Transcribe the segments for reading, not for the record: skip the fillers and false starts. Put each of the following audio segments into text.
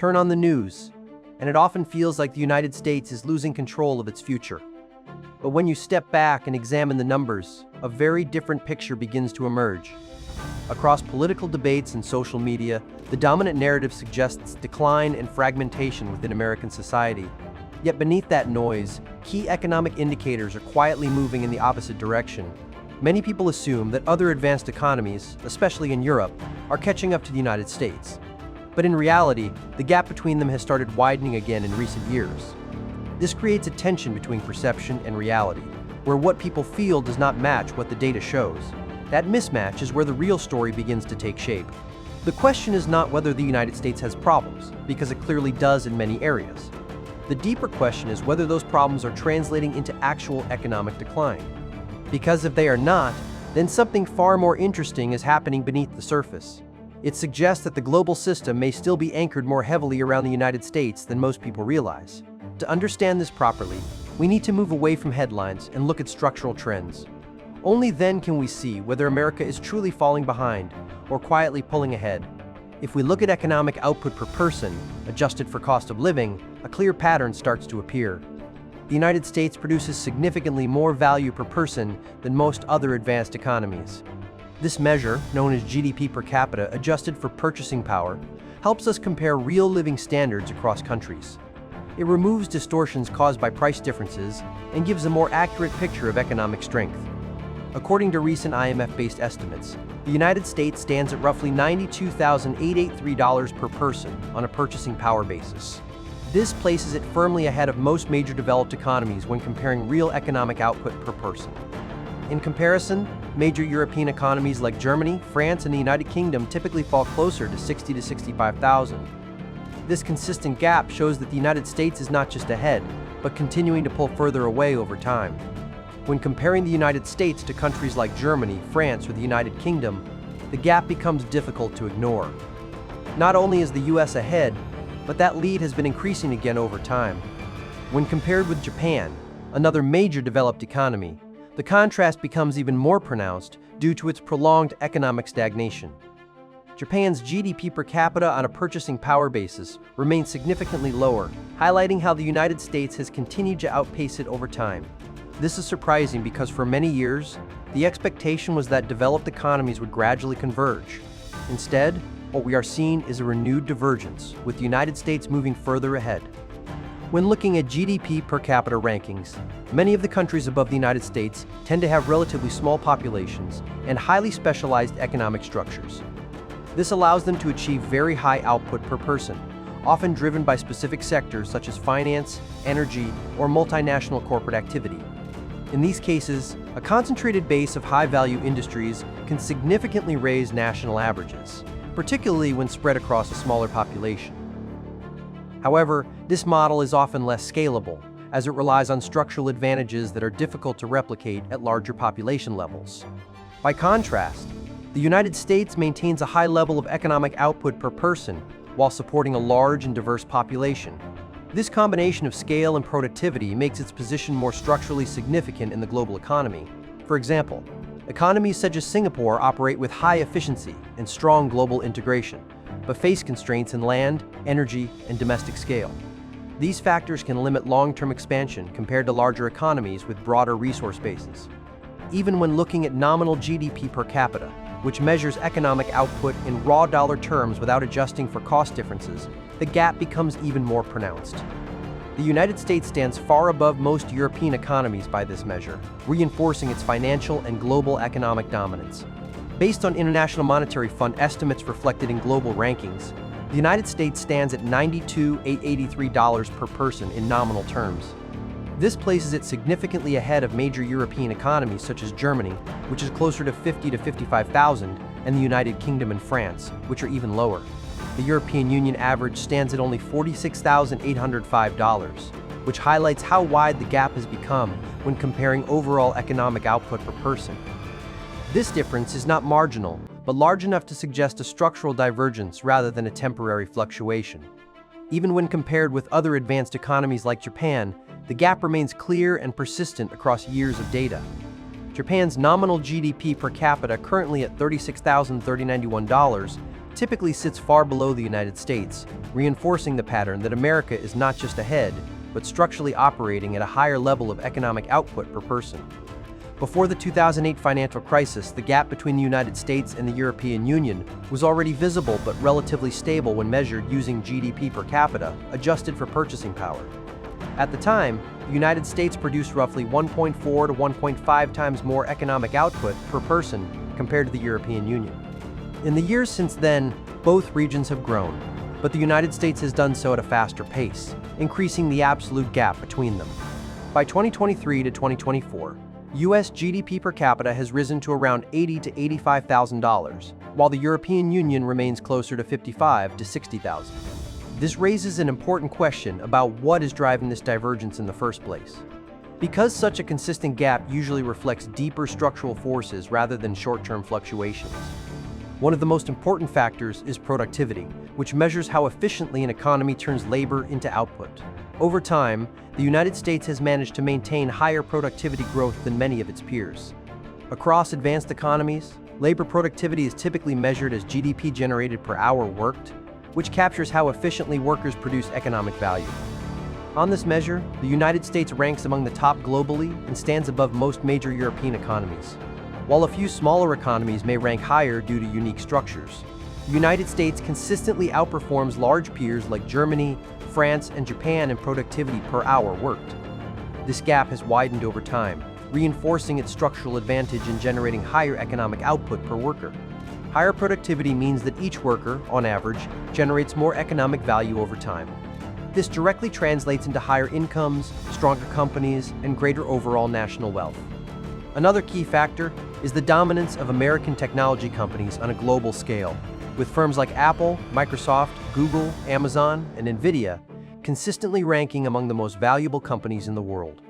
Turn on the news, and it often feels like the United States is losing control of its future. But when you step back and examine the numbers, a very different picture begins to emerge. Across political debates and social media, the dominant narrative suggests decline and fragmentation within American society. Yet beneath that noise, key economic indicators are quietly moving in the opposite direction. Many people assume that other advanced economies, especially in Europe, are catching up to the United States. But in reality, the gap between them has started widening again in recent years. This creates a tension between perception and reality, where what people feel does not match what the data shows. That mismatch is where the real story begins to take shape. The question is not whether the United States has problems, because it clearly does in many areas. The deeper question is whether those problems are translating into actual economic decline. Because if they are not, then something far more interesting is happening beneath the surface. It suggests that the global system may still be anchored more heavily around the United States than most people realize. To understand this properly, we need to move away from headlines and look at structural trends. Only then can we see whether America is truly falling behind or quietly pulling ahead. If we look at economic output per person, adjusted for cost of living, a clear pattern starts to appear. The United States produces significantly more value per person than most other advanced economies. This measure, known as GDP per capita adjusted for purchasing power, helps us compare real living standards across countries. It removes distortions caused by price differences and gives a more accurate picture of economic strength. According to recent IMF-based estimates, the United States stands at roughly $92,883 per person on a purchasing power basis. This places it firmly ahead of most major developed economies when comparing real economic output per person. In comparison, major European economies like Germany, France, and the United Kingdom typically fall closer to $60,000 to $65,000. This consistent gap shows that the United States is not just ahead, but continuing to pull further away over time. When comparing the United States to countries like Germany, France, or the United Kingdom, the gap becomes difficult to ignore. Not only is the US ahead, but that lead has been increasing again over time. When compared with Japan, another major developed economy, the contrast becomes even more pronounced due to its prolonged economic stagnation. Japan's GDP per capita on a purchasing power basis remains significantly lower, highlighting how the United States has continued to outpace it over time. This is surprising because for many years, the expectation was that developed economies would gradually converge. Instead, what we are seeing is a renewed divergence, with the United States moving further ahead. When looking at GDP per capita rankings, many of the countries above the United States tend to have relatively small populations and highly specialized economic structures. This allows them to achieve very high output per person, often driven by specific sectors such as finance, energy, or multinational corporate activity. In these cases, a concentrated base of high-value industries can significantly raise national averages, particularly when spread across a smaller population. However, this model is often less scalable, as it relies on structural advantages that are difficult to replicate at larger population levels. By contrast, the United States maintains a high level of economic output per person while supporting a large and diverse population. This combination of scale and productivity makes its position more structurally significant in the global economy. For example, economies such as Singapore operate with high efficiency and strong global integration, but face constraints in land, energy, and domestic scale. These factors can limit long-term expansion compared to larger economies with broader resource bases. Even when looking at nominal GDP per capita, which measures economic output in raw dollar terms without adjusting for cost differences, the gap becomes even more pronounced. The United States stands far above most European economies by this measure, reinforcing its financial and global economic dominance. Based on International Monetary Fund estimates reflected in global rankings, the United States stands at $92,883 per person in nominal terms. This places it significantly ahead of major European economies such as Germany, which is closer to $50,000 to $55,000, and the United Kingdom and France, which are even lower. The European Union average stands at only $46,805, which highlights how wide the gap has become when comparing overall economic output per person. This difference is not marginal, but large enough to suggest a structural divergence rather than a temporary fluctuation. Even when compared with other advanced economies like Japan, the gap remains clear and persistent across years of data. Japan's nominal GDP per capita, currently at $36,091, typically sits far below the United States, reinforcing the pattern that America is not just ahead, but structurally operating at a higher level of economic output per person. Before the 2008 financial crisis, the gap between the United States and the European Union was already visible but relatively stable when measured using GDP per capita, adjusted for purchasing power. At the time, the United States produced roughly 1.4 to 1.5 times more economic output per person compared to the European Union. In the years since then, both regions have grown, but the United States has done so at a faster pace, increasing the absolute gap between them. By 2023 to 2024, U.S. GDP per capita has risen to around $80,000 to $85,000, while the European Union remains closer to $55,000 to $60,000. This raises an important question about what is driving this divergence in the first place. Because such a consistent gap usually reflects deeper structural forces rather than short-term fluctuations. One of the most important factors is productivity, which measures how efficiently an economy turns labor into output. Over time, the United States has managed to maintain higher productivity growth than many of its peers. Across advanced economies, labor productivity is typically measured as GDP generated per hour worked, which captures how efficiently workers produce economic value. On this measure, the United States ranks among the top globally and stands above most major European economies. While a few smaller economies may rank higher due to unique structures, the United States consistently outperforms large peers like Germany, France, and Japan in productivity per hour worked. This gap has widened over time, reinforcing its structural advantage in generating higher economic output per worker. Higher productivity means that each worker, on average, generates more economic value over time. This directly translates into higher incomes, stronger companies, and greater overall national wealth. Another key factor is the dominance of American technology companies on a global scale, with firms like Apple, Microsoft, Google, Amazon, and Nvidia consistently ranking among the most valuable companies in the world.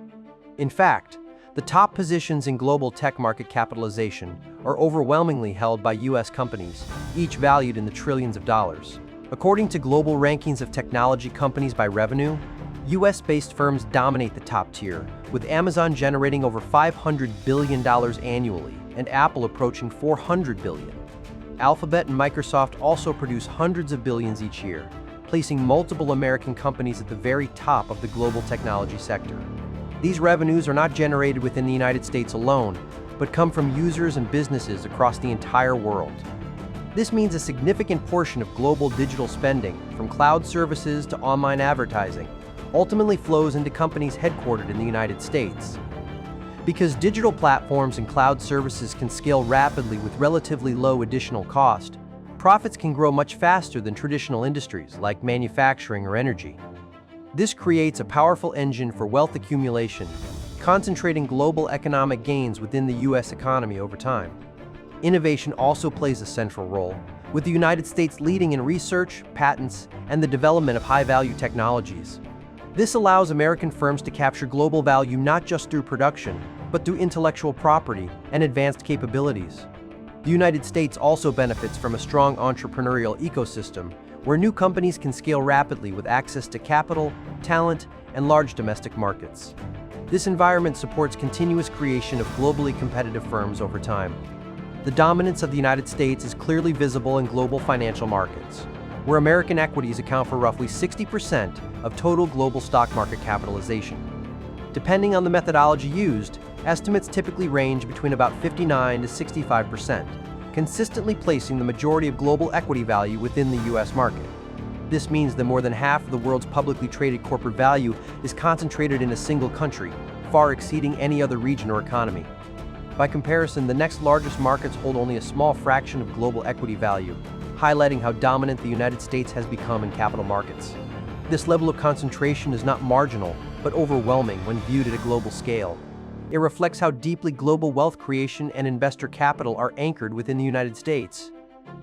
In fact, the top positions in global tech market capitalization are overwhelmingly held by U.S. companies, each valued in the trillions of dollars. According to global rankings of technology companies by revenue, U.S.-based firms dominate the top tier, with Amazon generating over $500 billion annually and Apple approaching $400 billion. Alphabet and Microsoft also produce hundreds of billions each year, placing multiple American companies at the very top of the global technology sector. These revenues are not generated within the United States alone, but come from users and businesses across the entire world. This means a significant portion of global digital spending, from cloud services to online advertising, ultimately flows into companies headquartered in the United States. Because digital platforms and cloud services can scale rapidly with relatively low additional cost, profits can grow much faster than traditional industries like manufacturing or energy. This creates a powerful engine for wealth accumulation, concentrating global economic gains within the U.S. economy over time. Innovation also plays a central role, with the United States leading in research, patents, and the development of high-value technologies. This allows American firms to capture global value not just through production, but through intellectual property and advanced capabilities. The United States also benefits from a strong entrepreneurial ecosystem, where new companies can scale rapidly with access to capital, talent, and large domestic markets. This environment supports continuous creation of globally competitive firms over time. The dominance of the United States is clearly visible in global financial markets, where American equities account for roughly 60% of total global stock market capitalization. Depending on the methodology used, estimates typically range between about 59% to 65%, consistently placing the majority of global equity value within the U.S. market. This means that more than half of the world's publicly traded corporate value is concentrated in a single country, far exceeding any other region or economy. By comparison, the next largest markets hold only a small fraction of global equity value, highlighting how dominant the United States has become in capital markets. This level of concentration is not marginal, but overwhelming when viewed at a global scale. It reflects how deeply global wealth creation and investor capital are anchored within the United States.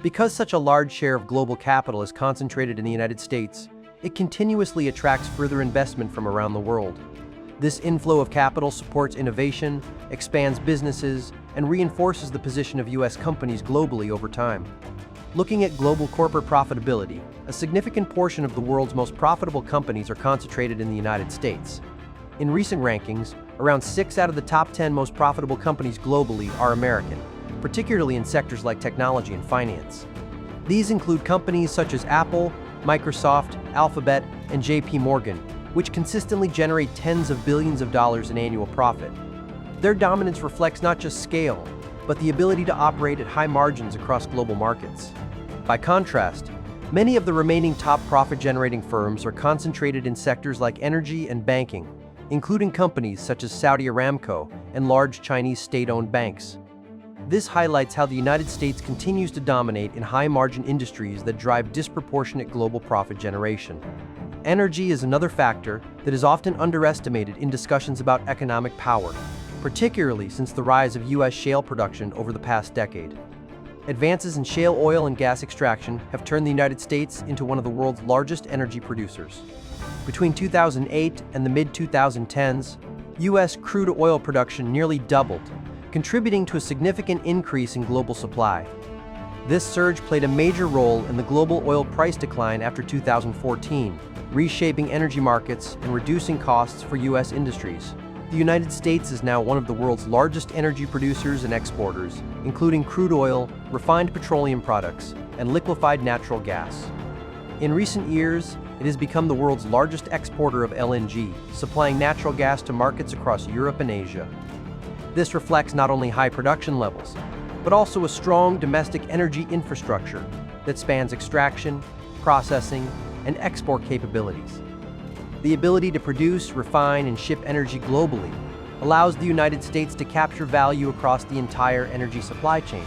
Because such a large share of global capital is concentrated in the United States, it continuously attracts further investment from around the world. This inflow of capital supports innovation, expands businesses, and reinforces the position of U.S. companies globally over time. Looking at global corporate profitability, a significant portion of the world's most profitable companies are concentrated in the United States. In recent rankings, around 6 out of the top 10 most profitable companies globally are American, particularly in sectors like technology and finance. These include companies such as Apple, Microsoft, Alphabet, and JP Morgan, which consistently generate tens of billions of dollars in annual profit. Their dominance reflects not just scale, but the ability to operate at high margins across global markets. By contrast, many of the remaining top profit-generating firms are concentrated in sectors like energy and banking, including companies such as Saudi Aramco and large Chinese state-owned banks. This highlights how the United States continues to dominate in high-margin industries that drive disproportionate global profit generation. Energy is another factor that is often underestimated in discussions about economic power, particularly since the rise of U.S. shale production over the past decade. Advances in shale oil and gas extraction have turned the United States into one of the world's largest energy producers. Between 2008 and the mid-2010s, U.S. crude oil production nearly doubled, contributing to a significant increase in global supply. This surge played a major role in the global oil price decline after 2014, reshaping energy markets and reducing costs for U.S. industries. The United States is now one of the world's largest energy producers and exporters, including crude oil, refined petroleum products, and liquefied natural gas. In recent years, it has become the world's largest exporter of LNG, supplying natural gas to markets across Europe and Asia. This reflects not only high production levels, but also a strong domestic energy infrastructure that spans extraction, processing, and export capabilities. The ability to produce, refine, and ship energy globally allows the United States to capture value across the entire energy supply chain.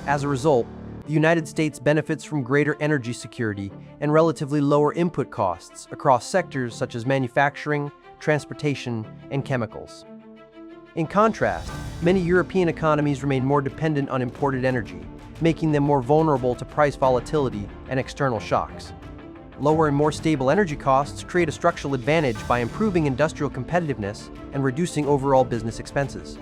As a result, the United States benefits from greater energy security and relatively lower input costs across sectors such as manufacturing, transportation, and chemicals. In contrast, many European economies remain more dependent on imported energy, making them more vulnerable to price volatility and external shocks. Lower and more stable energy costs create a structural advantage by improving industrial competitiveness and reducing overall business expenses.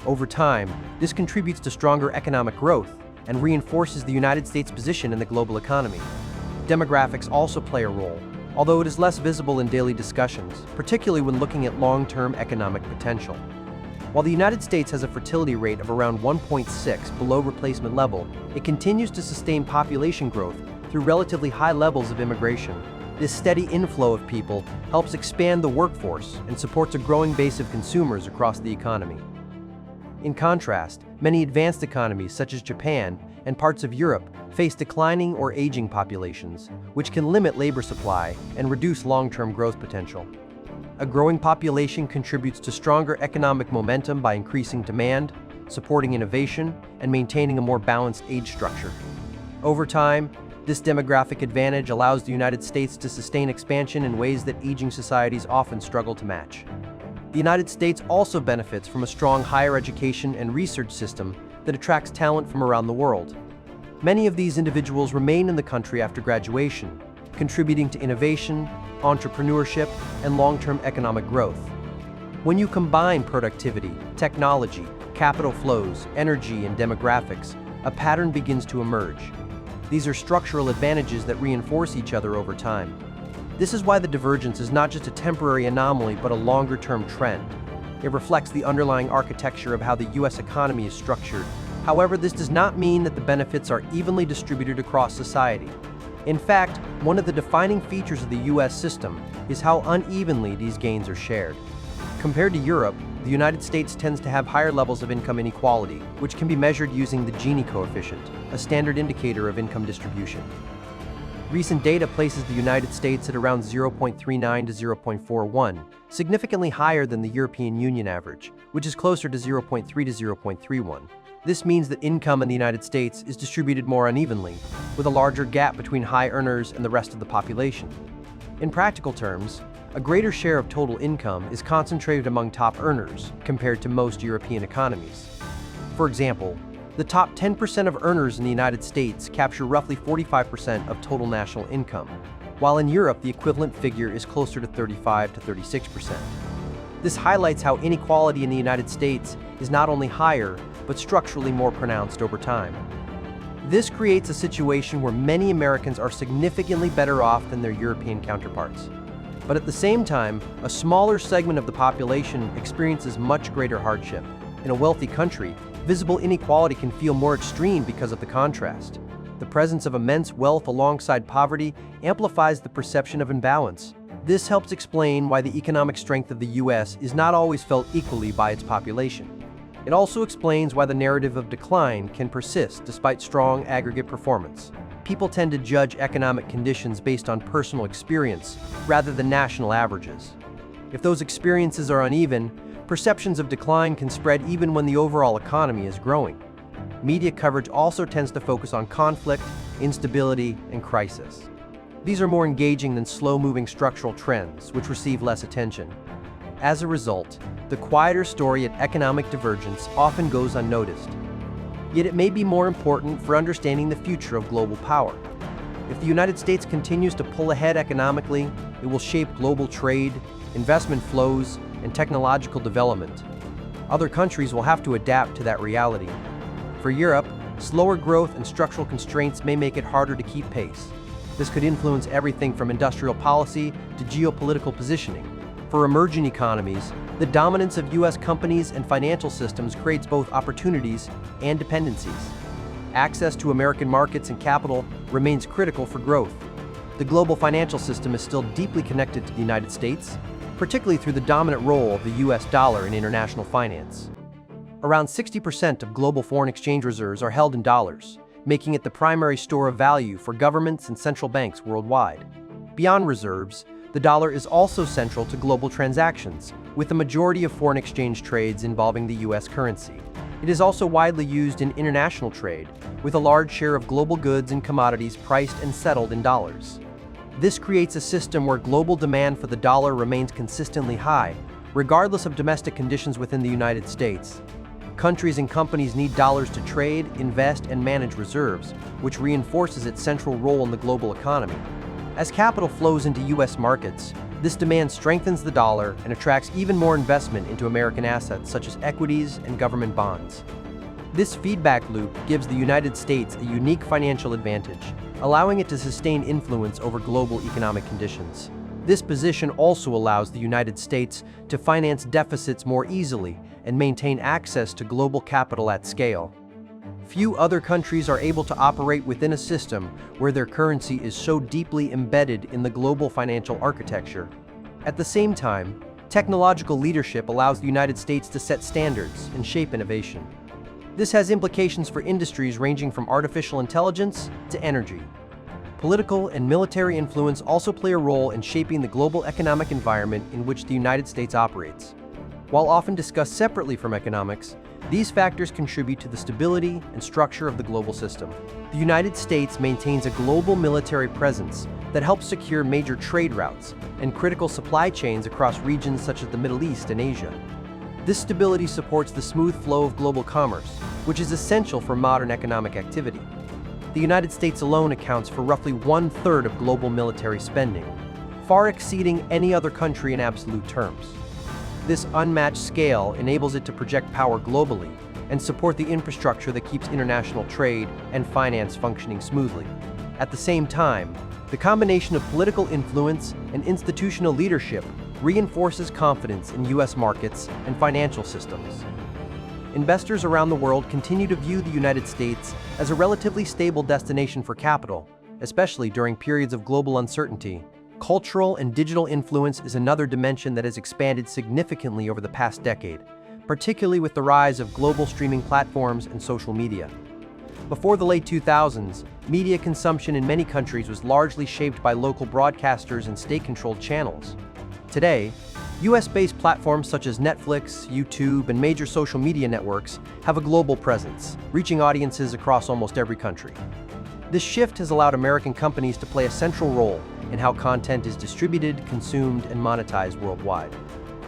Over time, this contributes to stronger economic growth and reinforces the United States' position in the global economy. Demographics also play a role, although it is less visible in daily discussions, particularly when looking at long-term economic potential. While the United States has a fertility rate of around 1.6 below replacement level, it continues to sustain population growth through relatively high levels of immigration. This steady inflow of people helps expand the workforce and supports a growing base of consumers across the economy. In contrast, many advanced economies such as Japan and parts of Europe face declining or aging populations, which can limit labor supply and reduce long-term growth potential. A growing population contributes to stronger economic momentum by increasing demand, supporting innovation, and maintaining a more balanced age structure. Over time, this demographic advantage allows the United States to sustain expansion in ways that aging societies often struggle to match. The United States also benefits from a strong higher education and research system that attracts talent from around the world. Many of these individuals remain in the country after graduation, contributing to innovation, entrepreneurship, and long-term economic growth. When you combine productivity, technology, capital flows, energy, and demographics, a pattern begins to emerge. These are structural advantages that reinforce each other over time. This is why the divergence is not just a temporary anomaly but a longer-term trend. It reflects the underlying architecture of how the U.S. economy is structured. However, this does not mean that the benefits are evenly distributed across society. In fact, one of the defining features of the U.S. system is how unevenly these gains are shared. Compared to Europe, the United States tends to have higher levels of income inequality, which can be measured using the Gini coefficient, a standard indicator of income distribution. Recent data places the United States at around 0.39 to 0.41, significantly higher than the European Union average, which is closer to 0.3 to 0.31. This means that income in the United States is distributed more unevenly, with a larger gap between high earners and the rest of the population. In practical terms, a greater share of total income is concentrated among top earners compared to most European economies. For example, the top 10% of earners in the United States capture roughly 45% of total national income, while in Europe the equivalent figure is closer to 35 to 36%. This highlights how inequality in the United States is not only higher, but structurally more pronounced over time. This creates a situation where many Americans are significantly better off than their European counterparts. But at the same time, a smaller segment of the population experiences much greater hardship. In a wealthy country, visible inequality can feel more extreme because of the contrast. The presence of immense wealth alongside poverty amplifies the perception of imbalance. This helps explain why the economic strength of the US is not always felt equally by its population. It also explains why the narrative of decline can persist despite strong aggregate performance. People tend to judge economic conditions based on personal experience rather than national averages. If those experiences are uneven, perceptions of decline can spread even when the overall economy is growing. Media coverage also tends to focus on conflict, instability, and crisis. These are more engaging than slow-moving structural trends, which receive less attention. As a result, the quieter story at economic divergence often goes unnoticed. Yet it may be more important for understanding the future of global power. If the United States continues to pull ahead economically, it will shape global trade, investment flows, and technological development. Other countries will have to adapt to that reality. For Europe, slower growth and structural constraints may make it harder to keep pace. This could influence everything from industrial policy to geopolitical positioning. For emerging economies, the dominance of US companies and financial systems creates both opportunities and dependencies. Access to American markets and capital remains critical for growth. The global financial system is still deeply connected to the United States, particularly through the dominant role of the US dollar in international finance. Around 60% of global foreign exchange reserves are held in dollars, making it the primary store of value for governments and central banks worldwide. Beyond reserves, the dollar is also central to global transactions, with the majority of foreign exchange trades involving the US currency. It is also widely used in international trade, with a large share of global goods and commodities priced and settled in dollars. This creates a system where global demand for the dollar remains consistently high, regardless of domestic conditions within the United States. Countries and companies need dollars to trade, invest, and manage reserves, which reinforces its central role in the global economy. As capital flows into US markets, this demand strengthens the dollar and attracts even more investment into American assets such as equities and government bonds. This feedback loop gives the United States a unique financial advantage, allowing it to sustain influence over global economic conditions. This position also allows the United States to finance deficits more easily and maintain access to global capital at scale. Few other countries are able to operate within a system where their currency is so deeply embedded in the global financial architecture. At the same time, technological leadership allows the United States to set standards and shape innovation. This has implications for industries ranging from artificial intelligence to energy. Political and military influence also play a role in shaping the global economic environment in which the United States operates. While often discussed separately from economics, these factors contribute to the stability and structure of the global system. The United States maintains a global military presence that helps secure major trade routes and critical supply chains across regions such as the Middle East and Asia. This stability supports the smooth flow of global commerce, which is essential for modern economic activity. The United States alone accounts for roughly 1/3 of global military spending, far exceeding any other country in absolute terms. This unmatched scale enables it to project power globally and support the infrastructure that keeps international trade and finance functioning smoothly. At the same time, the combination of political influence and institutional leadership reinforces confidence in US markets and financial systems. Investors around the world continue to view the United States as a relatively stable destination for capital, especially during periods of global uncertainty. Cultural and digital influence is another dimension that has expanded significantly over the past decade, particularly with the rise of global streaming platforms and social media. Before the late 2000s, media consumption in many countries was largely shaped by local broadcasters and state-controlled channels. Today, US-based platforms such as Netflix, YouTube, and major social media networks have a global presence, reaching audiences across almost every country. This shift has allowed American companies to play a central role in how content is distributed, consumed, and monetized worldwide.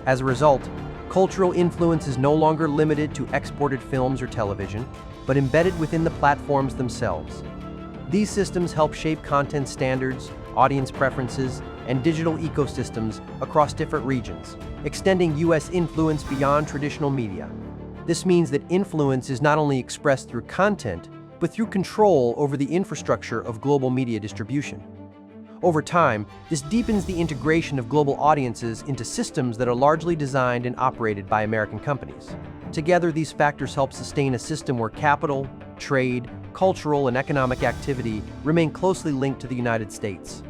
As a result, cultural influence is no longer limited to exported films or television, but embedded within the platforms themselves. These systems help shape content standards, audience preferences, and digital ecosystems across different regions, extending US influence beyond traditional media. This means that influence is not only expressed through content, but through control over the infrastructure of global media distribution. Over time, this deepens the integration of global audiences into systems that are largely designed and operated by American companies. Together, these factors help sustain a system where capital, trade, cultural, and economic activity remain closely linked to the United States.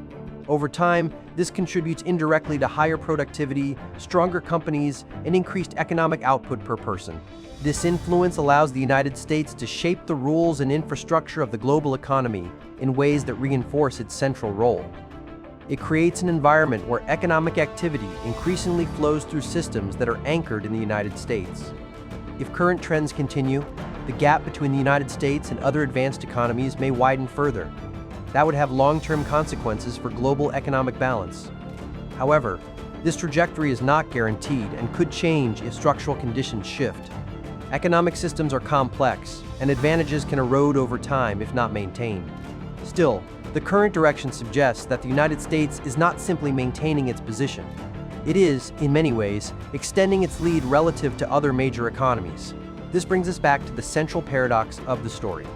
Over time, this contributes indirectly to higher productivity, stronger companies, and increased economic output per person. This influence allows the United States to shape the rules and infrastructure of the global economy in ways that reinforce its central role. It creates an environment where economic activity increasingly flows through systems that are anchored in the United States. If current trends continue, the gap between the United States and other advanced economies may widen further. That would have long-term consequences for global economic balance. However, this trajectory is not guaranteed and could change if structural conditions shift. Economic systems are complex, and advantages can erode over time if not maintained. Still, the current direction suggests that the United States is not simply maintaining its position. It is, in many ways, extending its lead relative to other major economies. This brings us back to the central paradox of the story.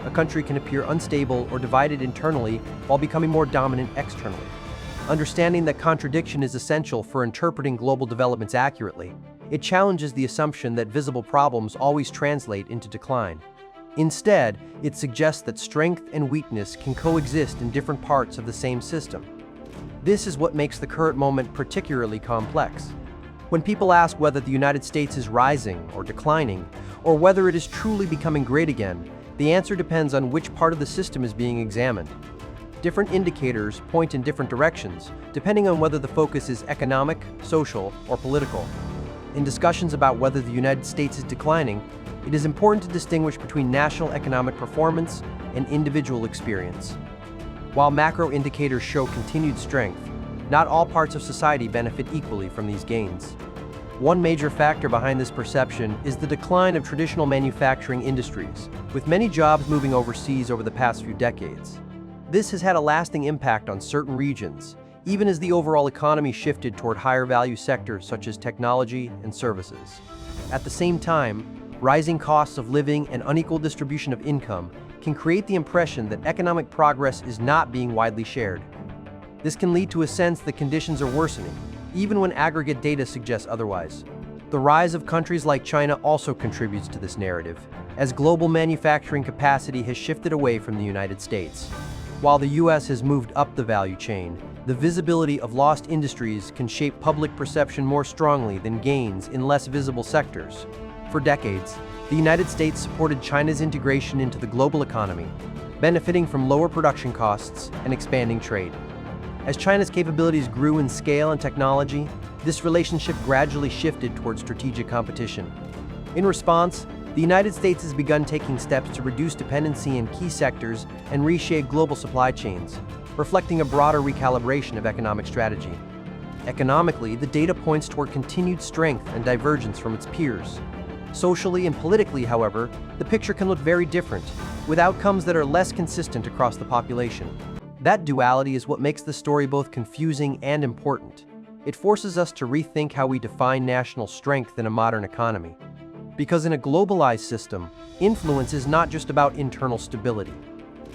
A country can appear unstable or divided internally while becoming more dominant externally. Understanding that contradiction is essential for interpreting global developments accurately, it challenges the assumption that visible problems always translate into decline. Instead, it suggests that strength and weakness can coexist in different parts of the same system. This is what makes the current moment particularly complex. When people ask whether the United States is rising or declining, or whether it is truly becoming great again, the answer depends on which part of the system is being examined. Different indicators point in different directions, depending on whether the focus is economic, social, or political. In discussions about whether the United States is declining, it is important to distinguish between national economic performance and individual experience. While macro indicators show continued strength, not all parts of society benefit equally from these gains. One major factor behind this perception is the decline of traditional manufacturing industries, with many jobs moving overseas over the past few decades. This has had a lasting impact on certain regions, even as the overall economy shifted toward higher value sectors such as technology and services. At the same time, rising costs of living and unequal distribution of income can create the impression that economic progress is not being widely shared. This can lead to a sense that conditions are worsening, even when aggregate data suggests otherwise. The rise of countries like China also contributes to this narrative, as global manufacturing capacity has shifted away from the United States. While the US has moved up the value chain, the visibility of lost industries can shape public perception more strongly than gains in less visible sectors. For decades, the United States supported China's integration into the global economy, benefiting from lower production costs and expanding trade. As China's capabilities grew in scale and technology, this relationship gradually shifted toward strategic competition. In response, the United States has begun taking steps to reduce dependency in key sectors and reshape global supply chains, reflecting a broader recalibration of economic strategy. Economically, the data points toward continued strength and divergence from its peers. Socially and politically, however, the picture can look very different, with outcomes that are less consistent across the population. That duality is what makes the story both confusing and important. It forces us to rethink how we define national strength in a modern economy. Because in a globalized system, influence is not just about internal stability.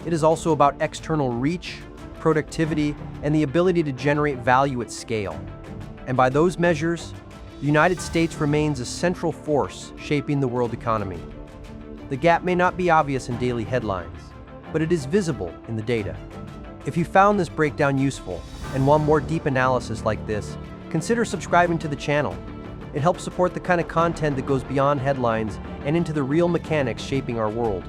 It is also about external reach, productivity, and the ability to generate value at scale. And by those measures, the United States remains a central force shaping the world economy. The gap may not be obvious in daily headlines, but it is visible in the data. If you found this breakdown useful and want more deep analysis like this, consider subscribing to the channel. It helps support the kind of content that goes beyond headlines and into the real mechanics shaping our world.